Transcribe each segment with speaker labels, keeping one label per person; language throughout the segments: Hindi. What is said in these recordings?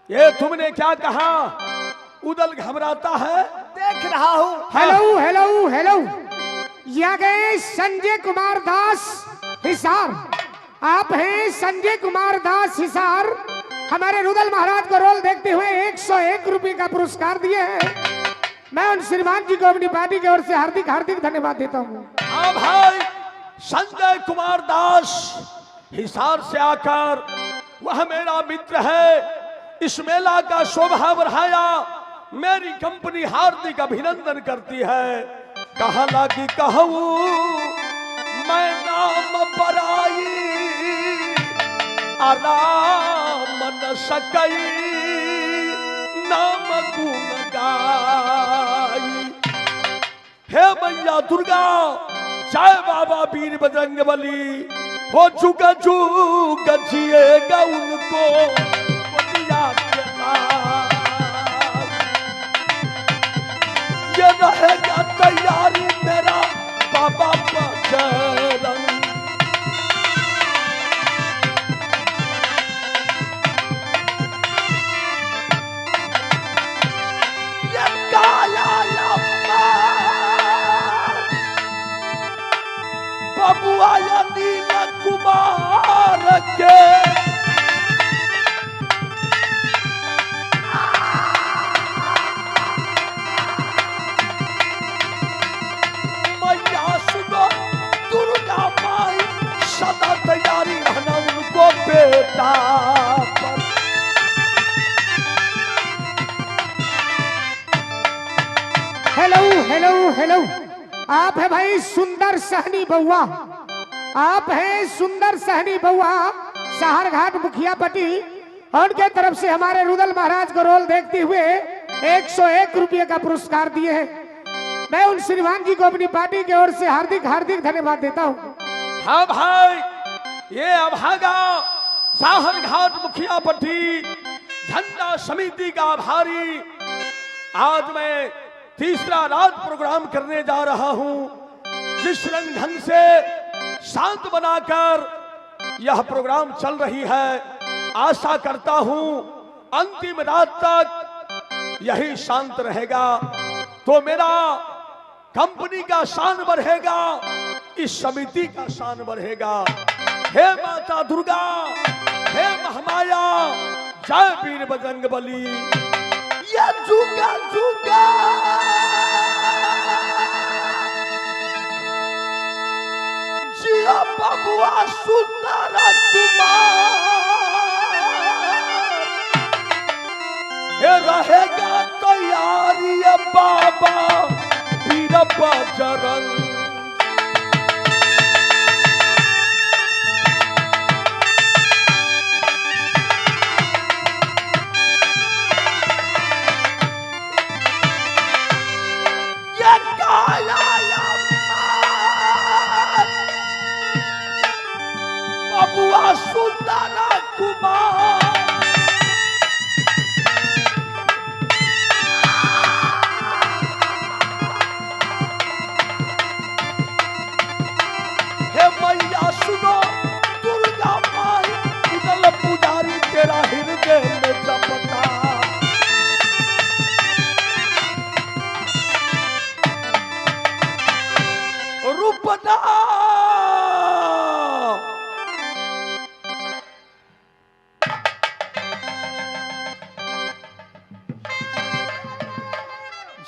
Speaker 1: ये तुमने क्या कहा? उदल घबराता है।
Speaker 2: देख रहा हूँ।
Speaker 3: हेलो हेलो हेलो, यहाँ गए संजय कुमार दास हिसार। आप हैं संजय कुमार दास हिसार। हमारे रुदल महाराज को रोल देखते हुए 101 रुपए का पुरस्कार दिए हैं। मैं उन श्रीमान जी को अपनी पार्टी की ओर से हार्दिक हार्दिक धन्यवाद देता हूँ।
Speaker 1: हाँ भाई, संजय कुमार दास हिसार से आकर वह मेरा मित्र है। इस मेला का शोभा बढ़ाया। मेरी कंपनी हार्दिक अभिनंदन करती है। कहा लागी कहूँ मैं नाम बराई, आराम न सकई नाम गुण गाई। हे मैया दुर्गा, जय बाबा वीर बजरंग बली। हो चुका चूक जिएगा उनको ये रहेगा तैयारी मेरा बाबा बजरंग। ये काला लम्बा बबुआ या नील कुमार के मैया सुनो दुर्गा माई, सदा तैयारी रहना उनको बेटा पर।
Speaker 3: हेलो हेलो हेलो, आप है भाई सुंदर सहनी बउआ। आप हैं सुंदर सहनी बउआ, सहारघाट मुखिया पट्टी। उनके तरफ से हमारे रुदल महाराज को रोल देखते हुए 101 रुपये का पुरस्कार दिए हैं। मैं उन श्रीमान जी को अपनी पार्टी की ओर से हार्दिक हार्दिक धन्यवाद देता हूँ।
Speaker 1: हाँ भाई, ये अभागा साहरघाट मुखिया पट्टी झंडा समिति का आभारी। आज मैं तीसरा रात प्रोग्राम करने जा रहा हूं। जिस रंग ढंग से शांत बनाकर यह प्रोग्राम चल रही है, आशा करता हूं अंतिम रात तक यही शांत रहेगा तो मेरा कंपनी का शान बढ़ेगा, इस समिति का शान बढ़ेगा। हे माता दुर्गा, हे महामाया, जय वीर बजरंग बली। ये जुगा जुगा जिया बबुआ सुंदर कुमार। हे रहेगा तैयारी बाबा वीर बजरंग। ये काला बबुआ सुंदर कुमार। हे मैया सुनो दुर्गा माई, उदल पुजारी तेरा हृदय में जपता। रूपना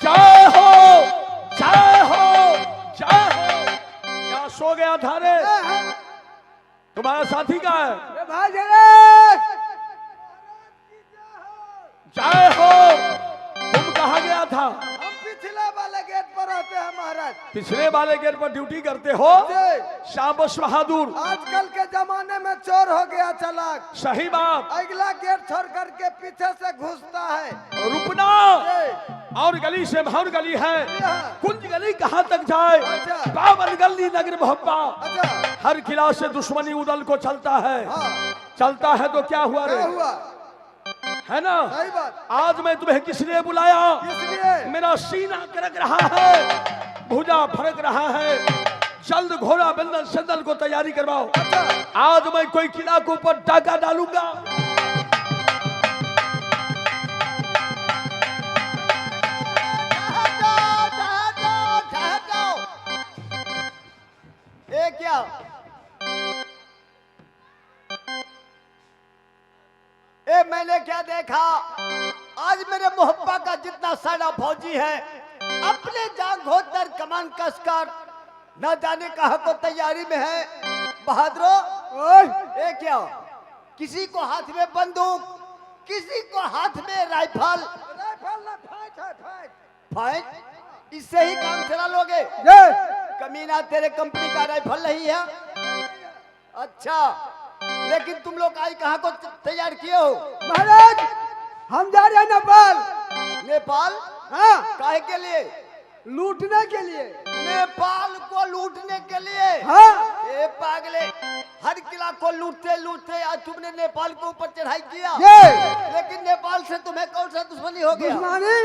Speaker 1: जय हो, जय हो, जय हो। क्या सो गया था रे? तुम्हारा साथी का है? जय हो। तुम कहाँ गया था?
Speaker 2: पिछले वाले गेट पर आते हैं महाराज।
Speaker 1: पिछले वाले गेट पर ड्यूटी करते हो? शाबाश बहादुर।
Speaker 2: आजकल के जमाने में चोर हो गया चालाक।
Speaker 1: सही बात।
Speaker 2: अगला गेट छोड़ करके पीछे से घुसता है।
Speaker 1: रुकना। और गली से भर गली है, कुंज गली कहाँ तक जाए? बावन गली नगर मोहब्बा। हर किला से दुश्मनी उदल को चलता है। चलता है तो क्या हुआ रे? है ना?
Speaker 2: सही बात।
Speaker 1: आज मैं तुम्हें किस लिए बुलाया?
Speaker 2: इसलिए
Speaker 1: मेरा सीना करक रहा है, भुजा फरक रहा है। जल्द घोड़ा बंदन संदल को तैयारी करवाओ। आज मैं कोई किला के ऊपर डाका डालूंगा।
Speaker 4: ये मैंने क्या देखा, आज मेरे मोहब्बा का जितना सारा फौजी है अपने जान घोंचकर कमान कसकर न जाने कहाँ को तैयारी में है। बहादुरो,
Speaker 2: ओए
Speaker 4: ये क्या, किसी को हाथ में बंदूक, किसी को हाथ में राइफल,
Speaker 2: राइफल ना फाइट है फाइट।
Speaker 4: फाइट इससे ही काम चला लोगे?
Speaker 2: ये
Speaker 4: कमीना, तेरे कंपनी का राइफल नहीं है? अच्छा, लेकिन तुम लोग आज कहाँ को तैयार किए हो?
Speaker 2: महाराज हम जा रहे हैं नेपाल।
Speaker 4: नेपाल?
Speaker 2: हाँ,
Speaker 4: काहे के लिए?
Speaker 2: लूटने के लिए।
Speaker 4: नेपाल को लूटने के लिए?
Speaker 2: हाँ
Speaker 4: ए पागले, हर किला को लूटते लूटते आज तुमने नेपाल के ऊपर चढ़ाई किया।
Speaker 2: ये
Speaker 4: लेकिन नेपाल से तुम्हें कौन सा दुश्मनी हो गया?
Speaker 2: दुश्मनी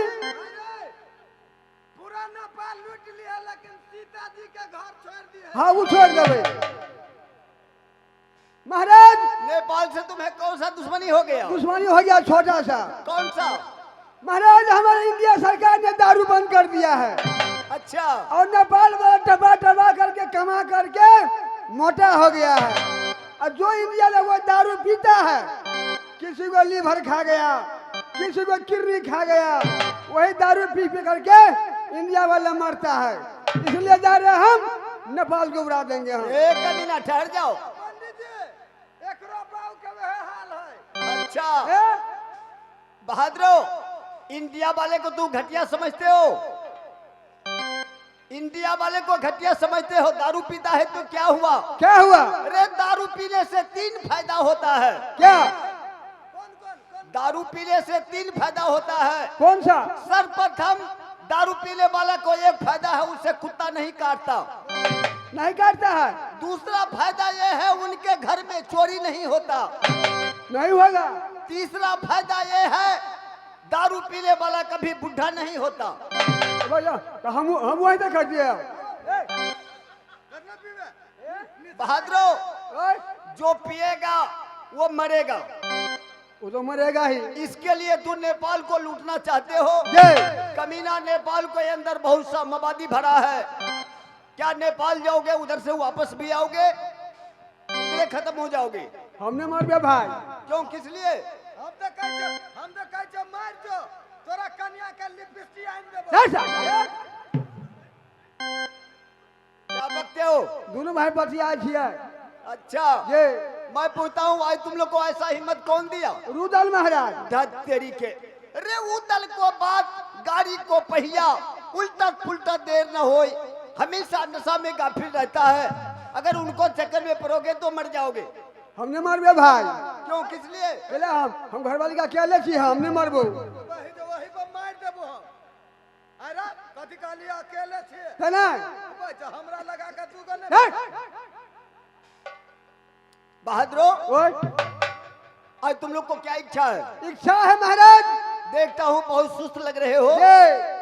Speaker 2: पूरा नेपाल लूट लिया, लेकिन सीता जी के घर छोड़ दिए। हाँ वो छोड़ देवे। महाराज
Speaker 4: नेपाल से तुम्हें कौन सा दुश्मनी हो गया?
Speaker 2: दुश्मनी हो गया छोटा सा।
Speaker 4: कौन सा?
Speaker 2: महाराज हमारे इंडिया सरकार ने दारू बंद कर दिया है।
Speaker 4: अच्छा,
Speaker 2: और नेपाल वाला टबा टबा करके कमा करके मोटा हो गया है। और जो इंडिया में वो दारू पीता है, किसी को लीवर खा गया, किसी को किडनी खा गया, वही दारू पी पी करके इंडिया वाला मरता है। इसलिए जा रहे हैं हम नेपाल को उड़ा देंगे हम।
Speaker 4: एक कमीना ठहर जाओ। अच्छा बहादुरो, इंडिया वाले को तू घटिया समझते हो? इंडिया वाले को घटिया समझते हो? दारू पीता है तो क्या हुआ?
Speaker 2: क्या हुआ?
Speaker 4: अरे दारू पीने से 3 फायदा होता है।
Speaker 2: क्या?
Speaker 4: दारू पीने से 3 फायदा होता है।
Speaker 2: कौन सा?
Speaker 4: सर्वप्रथम, दारू पीने वाला को एक फायदा है, उससे कुत्ता नहीं काटता।
Speaker 2: नहीं काटता है।
Speaker 4: दूसरा फायदा यह है, उनके घर में चोरी नहीं होता।
Speaker 2: नहीं होगा।
Speaker 4: तीसरा फायदा यह है, दारू पीने वाला कभी बुढ़ा नहीं होता।
Speaker 2: तो हम वही तो कर दिया।
Speaker 4: बहादुरो, जो पिएगा वो मरेगा।
Speaker 2: वो तो मरेगा ही।
Speaker 4: इसके लिए तू नेपाल को लूटना चाहते हो? कमीना, नेपाल के अंदर बहुत सा मवादी भरा है। क्या नेपाल जाओगे, उधर से वापस भी आओगे, उधर खत्म हो जाओगे?
Speaker 2: हमने मार दिया भाई।
Speaker 4: क्यों, किस लिए?
Speaker 2: हम तो कह मार जो तोरा कन्या के लिपस्टिक आइन देबो।
Speaker 4: क्या बकते हो?
Speaker 2: दोनों भाई बतिया छिए।
Speaker 4: अच्छा,
Speaker 2: ये
Speaker 4: मैं पूछता हूँ, आज तुम लोग को ऐसा हिम्मत कौन दिया?
Speaker 2: रुदल महाराज।
Speaker 4: धत तेरी के, अरे उदल को बात, गाड़ी को पहिया उल्टा पुल्टा देर न होए, हमेशा नशा में गाफिल रहता है। अगर उनको चक्कर में पड़ोगे तो मर जाओगे।
Speaker 2: हमने मार दिया भाई।
Speaker 4: क्यों, किस लिए?
Speaker 2: पहले हम घर वाली का क्या ले छी, हमने मारबो। वही पर मार देबो हम। अरे कथि कहलिए अकेले छी? नहीं, हमरा लगा के तू गने।
Speaker 4: बहादुरो,
Speaker 2: ओए
Speaker 4: आज तुम लोग को क्या इच्छा है?
Speaker 2: इच्छा है महाराज।
Speaker 4: देखता हूँ बहुत सुस्त लग रहे हो।
Speaker 2: ये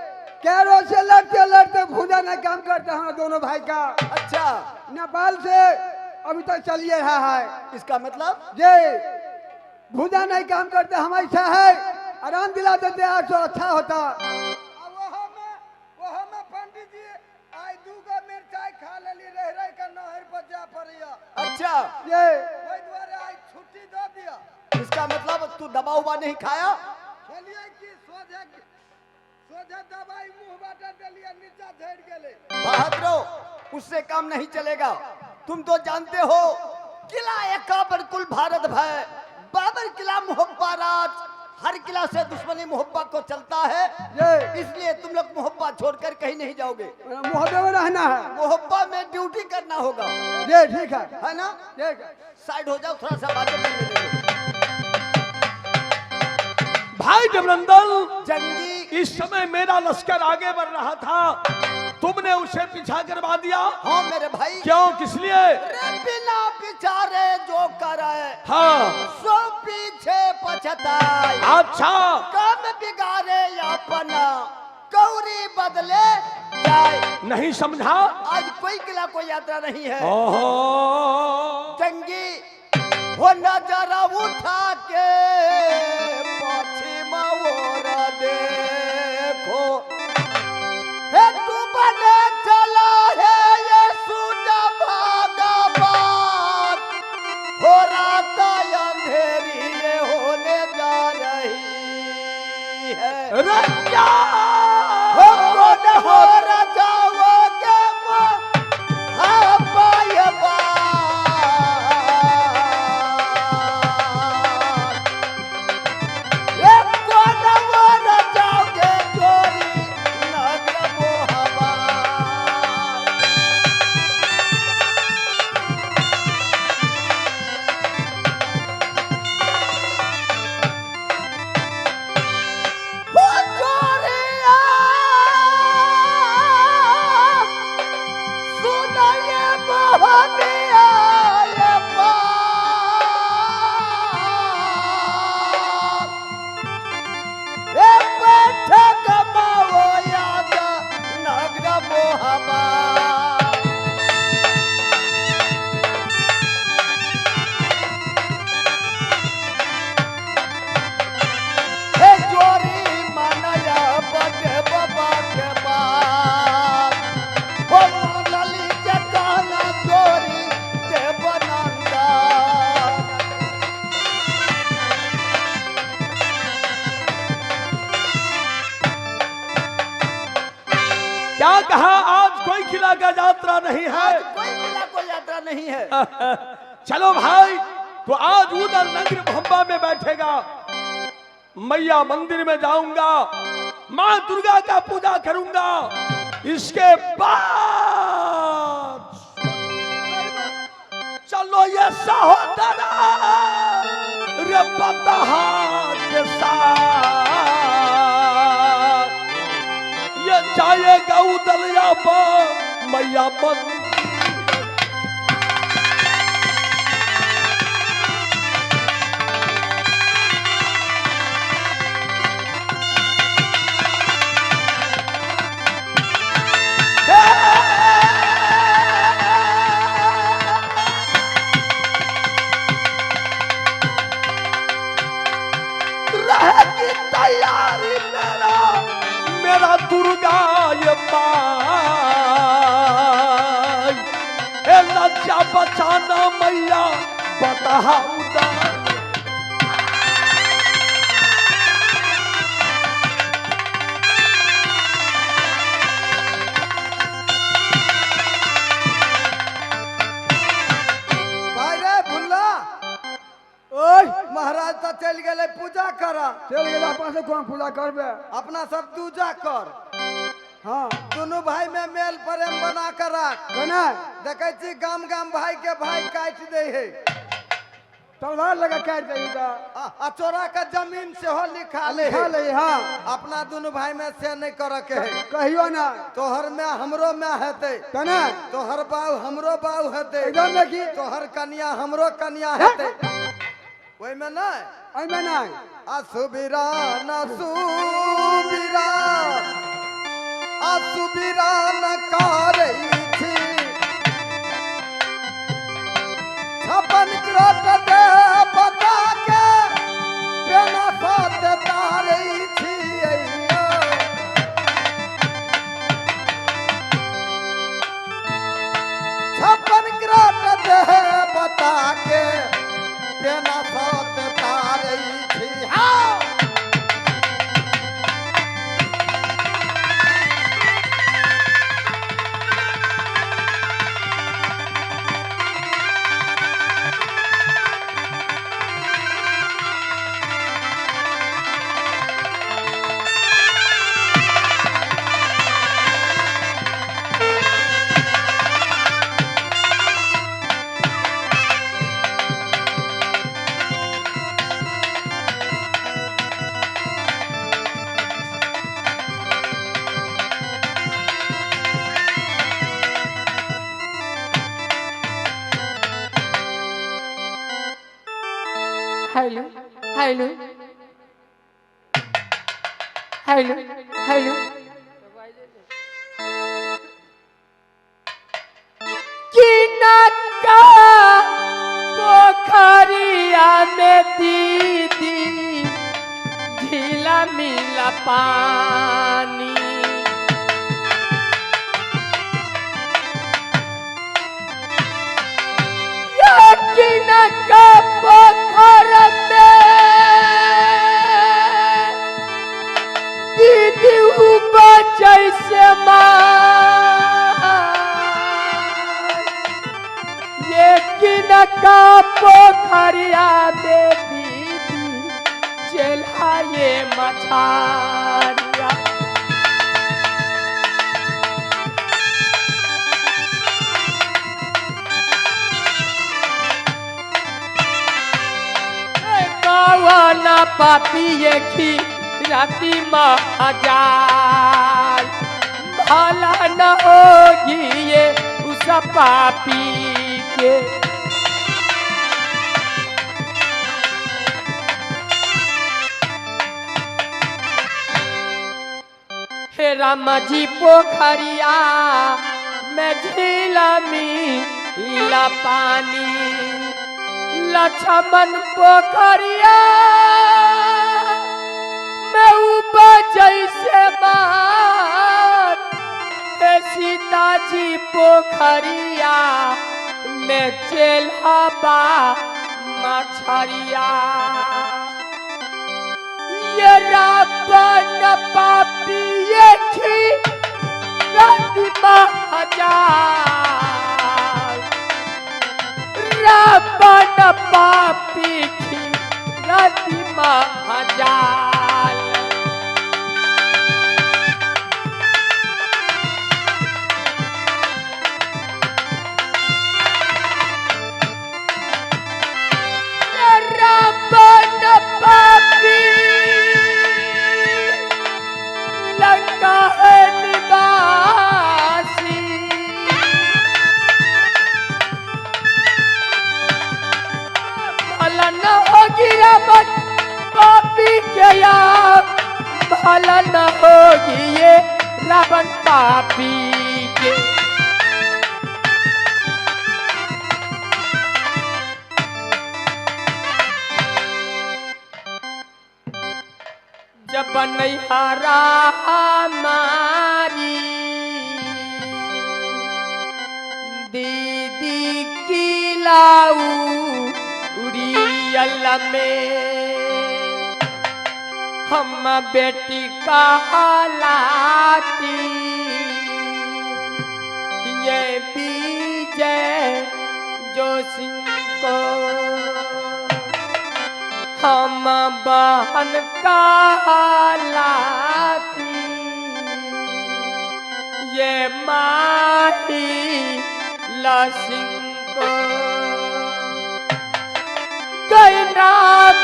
Speaker 2: कैरो से लड़ते लड़ते भूजा नहीं काम करते हैं दोनों भाई का।
Speaker 4: अच्छा,
Speaker 2: नेपाल से अभी तक चलिए रहा है।
Speaker 4: इसका मतलब?
Speaker 2: ये भूजा नहीं काम करते, हमारी इच्छा है आराम दिला देते आज तो अच्छा होता। पंडित जी आज 2 गो मिर्चाई खा लेली, रह रह के नहर पर जा पड़िया।
Speaker 4: अच्छा,
Speaker 2: ये ओई द्वारे आज छुट्टी दे दिया।
Speaker 4: इसका मतलब तू दवा उबा नहीं खाया?
Speaker 2: चलिए कि सोझे दवाई मुंह बाटे देलिए, नीचा झड़ गेले।
Speaker 4: बहादुरो, उससे काम नहीं चलेगा। तुम तो जानते हो, किला एकाबर कुल भारत भय, बाबर किला मुहब्बा राज, हर किला से दुश्मनी मुहब्बा को चलता है। इसलिए तुम लोग मुहब्बा छोड़कर कहीं नहीं जाओगे।
Speaker 2: मुहब्बा में रहना है,
Speaker 4: मुहब्बा में ड्यूटी करना होगा।
Speaker 2: ये ठीक है
Speaker 4: ना? साइड हो जाओ, थोड़ा सा बातें करने दो।
Speaker 1: भाई जबरंदल,
Speaker 4: जंगी,
Speaker 1: इस समय मेरा लश्कर आगे बढ़ रहा था, तुमने उसे पीछा करवा दिया।
Speaker 4: हाँ मेरे भाई।
Speaker 1: क्यों, किस लिए?
Speaker 4: बिना विचारे जो करे,
Speaker 1: हाँ,
Speaker 4: सो पीछे पछताए।
Speaker 1: अच्छा,
Speaker 4: काम बिगाड़े अपना, कौरी बदले जाए।
Speaker 1: नहीं समझा?
Speaker 4: आज कोई किला कोई यात्रा नहीं है।
Speaker 1: ओहो,
Speaker 4: जंगी हो नजरा उठा के पश्चिम ओर देखो, हे तू बने चला है ये सुना भागा बात, हो रात अंधेरी ये होने जा
Speaker 1: रजा
Speaker 4: हो कौन हो रजाओगे मोहब्बा ये कौन हो रजाओगे चोरी नगर मोहब्बा हो चोरिया सुनाए मोहबिया ये बात ए बैठे कमाओ याद नगर मोहब्बा हे चोरी मानया बड़े बाबा के बात हो मानली जगाना चोरी देवनंदा
Speaker 1: क्या कहा? आज कोई किला का यात्रा नहीं है।
Speaker 4: आज कोई किला कोई यात्रा नहीं है।
Speaker 1: चलो भाई, तो आज उधर नगर मोहब्बा में बैठेगा, मैया मंदिर में जाऊंगा, माँ दुर्गा का पूजा करूंगा, इसके बाद चलो ये सहोदरा रे बतहा के साथ ये जाएगा उदलिया पर मैया मंदिर। रहेगी तैयारी मेरा दुर्गा ये माई ए लज्जा बचाना मैया बता उदार।
Speaker 4: भाई रे भुल्ला ओए महाराज तो चल गए पूजा करा
Speaker 2: चल गेला पास कौन पूजा करबे?
Speaker 4: अपना सब दूजा कर
Speaker 2: हाँ
Speaker 4: दोनों भाई में मेल प्रेम बना कर रख
Speaker 2: केना
Speaker 4: देखे छी गाम गाम भाई के भाई काट दे है
Speaker 2: तलवार लगा काट देई त
Speaker 4: अचोरा का जमीन से हो लिखा ले
Speaker 2: लिखा ले। हाँ
Speaker 4: अपना दोनों भाई में से नहीं कर के है
Speaker 2: कहियो ना
Speaker 4: तोहर में हमरो में हेते
Speaker 2: केना
Speaker 4: तोहर बाऊ हमरो बाऊ हेते
Speaker 2: एकदम देखी
Speaker 4: तोहर कन्या हमरो कन्या हेते ओई में ना
Speaker 2: आई में ना
Speaker 4: असुबिरा नसुबिरा असुबिरा न करई थी छपन क्रोट दे बता के पेना साथ तारई थी अइया छपन क्रोट दे बता के पेना साथ तारई थी हाँ
Speaker 5: हेलो हेलो हेलो हेलो किनका पोखरिया में दीदी ढीला मिला पानी किनका पोखर में ये मछारिया कौन पापी ये खी राती महाजाल भला न होगी ये उस पापी के हे राम जी पोखरिया में झीला मिला पानी लक्ष्मण पोखरिया मैं ऊपर जैसे बात हे सीता जी पोखरिया में चेल्हाबा मछरिया ये रावण पापी ये खी राती महाजाल रावण पापी खी राती महाजाल रावण पापी लंका है निवासी भला न होगी रावण पापी के यार भला न होगी ये रावण पापी के जब नैहरा हमारी दीदी की लाऊ उड़ियल में हम बेटी कहलाती ये विजय जोशी को हम बहन कहलाती ये माही लसिंह को कई नाम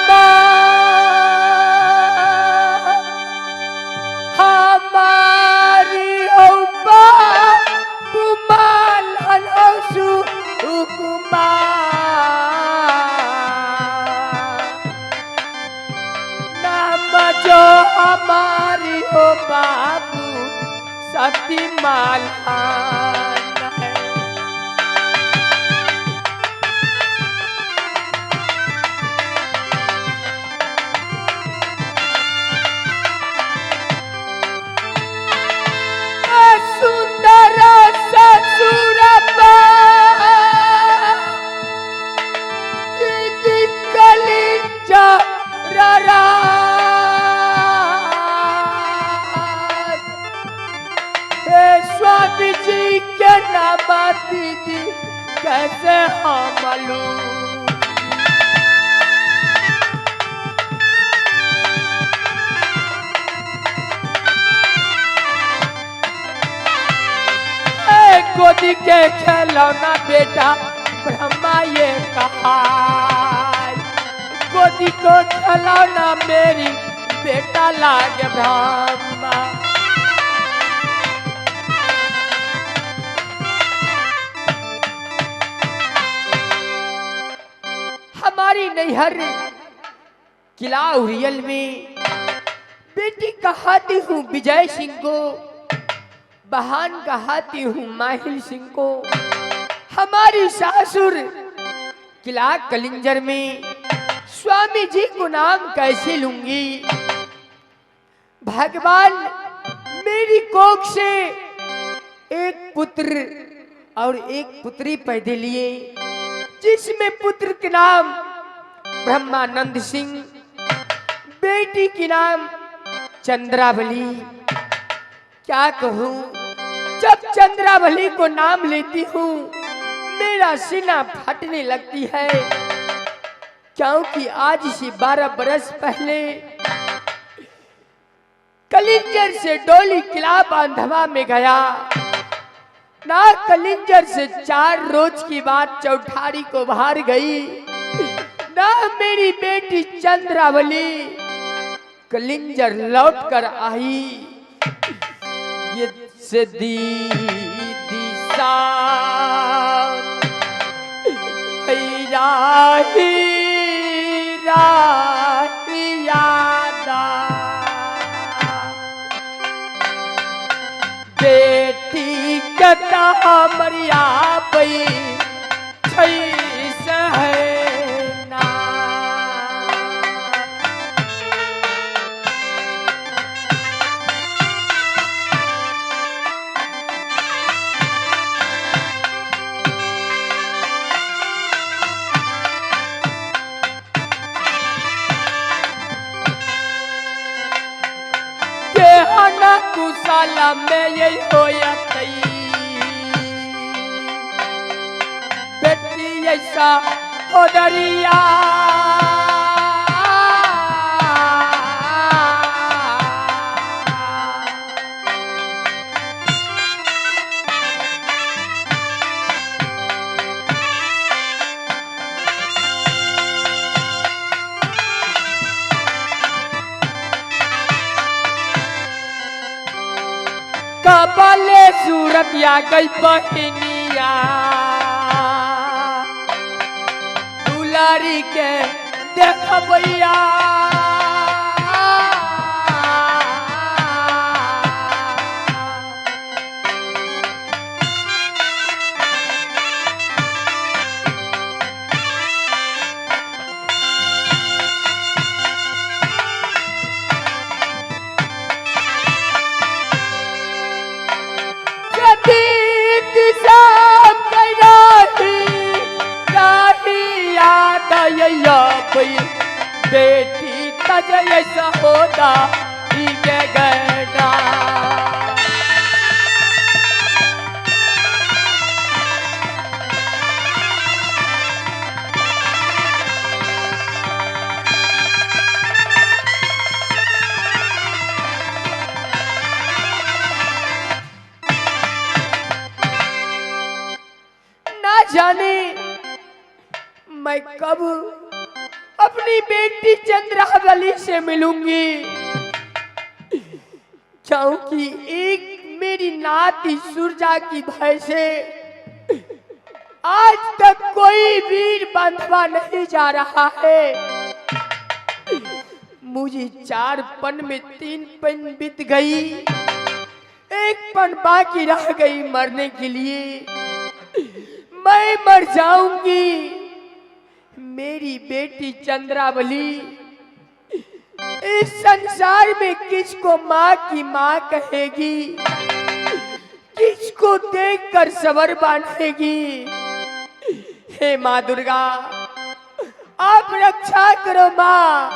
Speaker 5: हमारी औबा कुमाल हनसु जो हमारी हो बाबू सती मालहान है सुंदर ससुर कलिंजा रा स्वामी जी के नाम दीदी कैसे हमलू गोदी के खिलौना बेटा ब्रह्मा ये कहा गोदी को खिलौना मेरी बेटा लागे ब्रह्मा हमारी नैहर किला उरियल में बेटी कहाती हूँ विजय सिंह को बहन कहाती हूँ माहिल सिंह को हमारी सासुर किला कलिंजर में स्वामी जी को नाम कैसे लूंगी भगवान मेरी कोख से एक पुत्र और एक पुत्री पैदा लिए जिसमें पुत्र के नाम ब्रह्मानंद सिंह बेटी की नाम चंद्रावली क्या कहूँ जब चंद्रावली को नाम लेती हूँ मेरा सीना फटने लगती है क्योंकि आज से 12 बरस पहले से डोली किला बांधवा में गया ना, कलिंजर से 4 रोज की बात चौठारी को बाहर गई ना, मेरी बेटी चंद्रावली कलिंजर लौट कर आई। ये से दिशा राही यादा बेटी कता मरिया पई छैस है ना। कुशाला में यही होया तई बेटी ऐसा हो दरिया कबले सूरत या गई बहनिया दुलारी के देख भैया बेटी तज ऐसा होता ठीक गैना। ना जाने मैं कब अपनी बेटी चंद्रावली से मिलूंगी, क्योंकि एक मेरी नाती सुरजा की भय से आज तक कोई वीर बांधवा नहीं जा रहा है। मुझे 4 पन में 3 पन बीत गई, 1 पन बाकी रह गई मरने के लिए। मैं मर जाऊंगी, मेरी बेटी चंद्रावली इस संसार में किसको माँ की माँ कहेगी, किसको देखकर सबर बांधेगी। हे माँ दुर्गा, आप रक्षा करो माँ,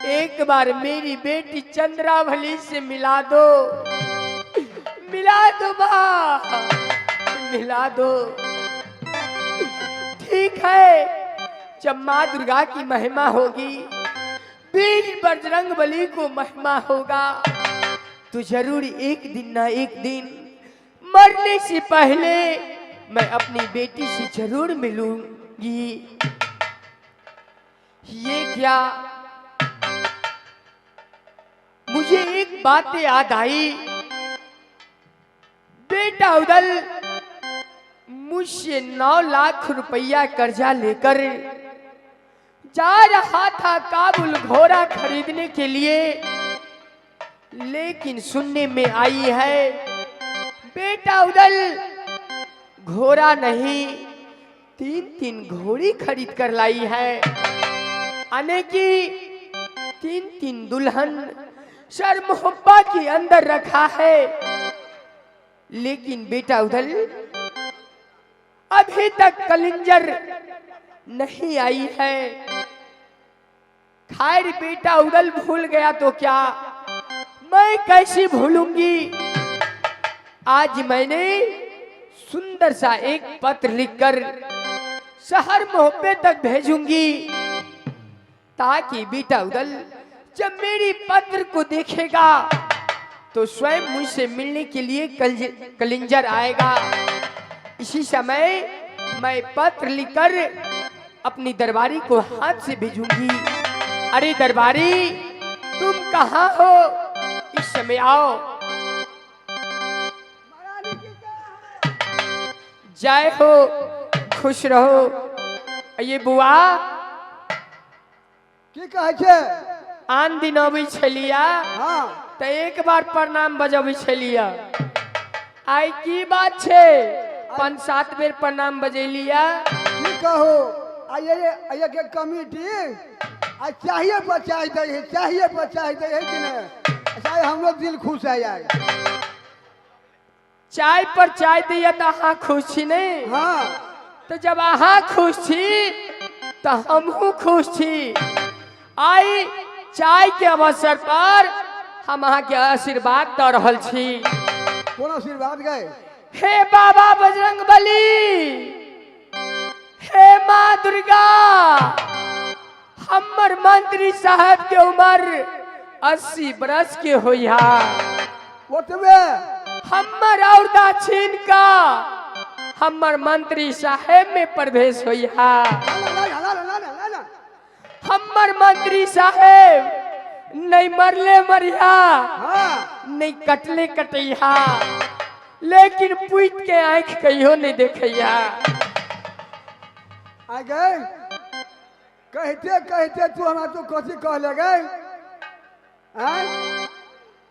Speaker 5: एक बार मेरी बेटी चंद्रावली से मिला दो माँ, मिला दो। ठीक है, जब माँ दुर्गा की महिमा होगी, वीर बजरंगबली को महिमा होगा, तो जरूर एक दिन ना एक दिन मरने से पहले मैं अपनी बेटी से जरूर मिलूंगी। ये क्या, मुझे एक बात याद आई। बेटा उदल मुझसे 9 लाख रुपया कर्जा लेकर जा रहा था काबुल घोड़ा खरीदने के लिए, लेकिन सुनने में आई है बेटा उदल घोड़ा नहीं 3 घोड़ी खरीद कर लाई है, आने की 3 दुल्हन सर मोहब्बा के अंदर रखा है। लेकिन बेटा उदल अभी तक कलिंजर नहीं आई है। खैर बेटा उदल भूल गया तो क्या, मैं कैसे भूलूंगी। आज मैंने सुंदर सा एक पत्र लिखकर शहर मोहब्बे तक भेजूंगी, ताकि बेटा उदल जब मेरी पत्र को देखेगा तो स्वयं मुझसे मिलने के लिए कलिंजर आएगा। इसी समय मैं पत्र लिखकर अपनी दरबारी को हाथ से भेजूंगी। अरे दरबारी, तुम कहाँ हो? इस समय आओ। जय हो, खुश रहो। ये बुआ
Speaker 2: की कहै छै?
Speaker 5: आन दिन अबै छलिया
Speaker 2: हाँ
Speaker 5: तो एक बार प्रणाम बजबै छलिया। आई की बात छे? 5-7 बेर प्रणाम बजेलिया।
Speaker 2: की कहू, आइए के कमिटी आ चाहिए पर चाह दे है, चाहिए पर चाह दे है कि नहीं? चाहे हम लोग दिल खुश है यार।
Speaker 5: चाय पर चाय दिया तो अहाँ खुश छी नहीं?
Speaker 2: हाँ
Speaker 5: तो जब अहाँ खुश छी तो हमहू खुश छी। आई चाय के अवसर पर हम अहाँ के आशीर्वाद दे रहल छी।
Speaker 2: कौन आशीर्वाद गए?
Speaker 5: हे बाबा बजरंगबली, हे माँ दुर्गा, हमर मंत्री साहब के उम्र 80 बरस के होइहा।
Speaker 2: ओतबे
Speaker 5: हमर और दक्षिण का हमर मंत्री साहेब में प्रवेश होइहा। हमर मंत्री साहेब नहीं मरले मरिया,
Speaker 2: हाँ
Speaker 5: नहीं कटले कटैया, लेकिन पुत के आंख कहियो नहीं देखैया।
Speaker 2: आ गए कहते कहते तू हमरा तो कथी कह ले गए?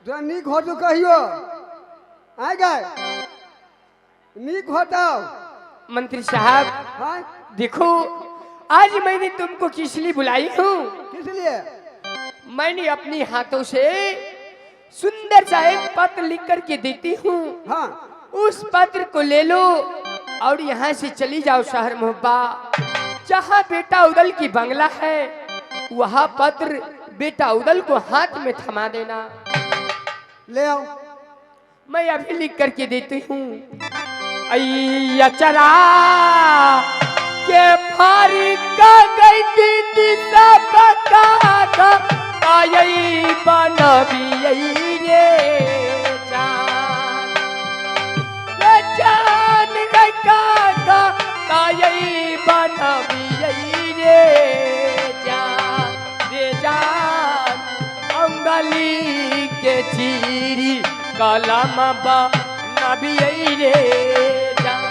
Speaker 2: तो नीक हो तो कहियो। आ गए नीक होताओ।
Speaker 5: मंत्री साहब
Speaker 2: हाँ
Speaker 5: देखो, आज मैंने तुमको किस लिए बुलाई हूँ?
Speaker 2: किस लिए?
Speaker 5: मैंने अपने हाथों से सुंदर सा एक पत्र लिख कर के देती हूँ।
Speaker 2: हाँ
Speaker 5: उस पत्र को ले लो और यहाँ से चली जाओ शहर मोहब्बा। जहाँ बेटा उदल की बंगला है वहाँ पत्र बेटा उदल को हाथ में थमा देना।
Speaker 2: ले आओ।
Speaker 5: मैं अभी लिख करके देती हूँ। अयचरा के फारी का गई दीदी सब का आई बनबी रे जान जान का आई बनबी रे जान अंगली के चीरी कलम नबी रे जान।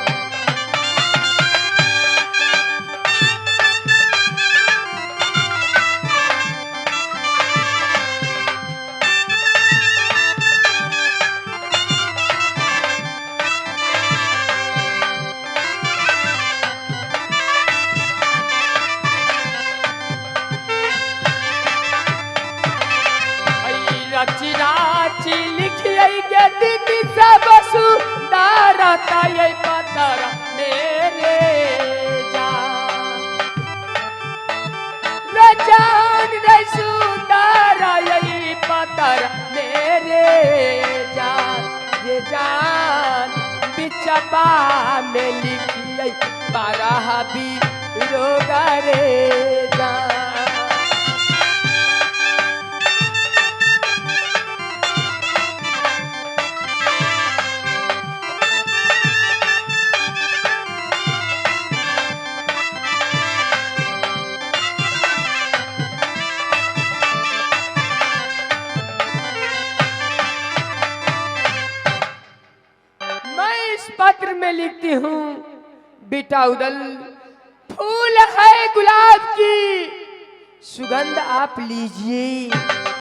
Speaker 5: राची लिखिए के दीदी सब सुंदर ये पतर मेरे जान रे सुंदर ये पतर मेरे जान। ये जान बिचपा में लिखिए 12 रोगा रे जान। पत्र में लिखती हूँ, बेटा उदल फूल है गुलाब की सुगंध आप लीजिए।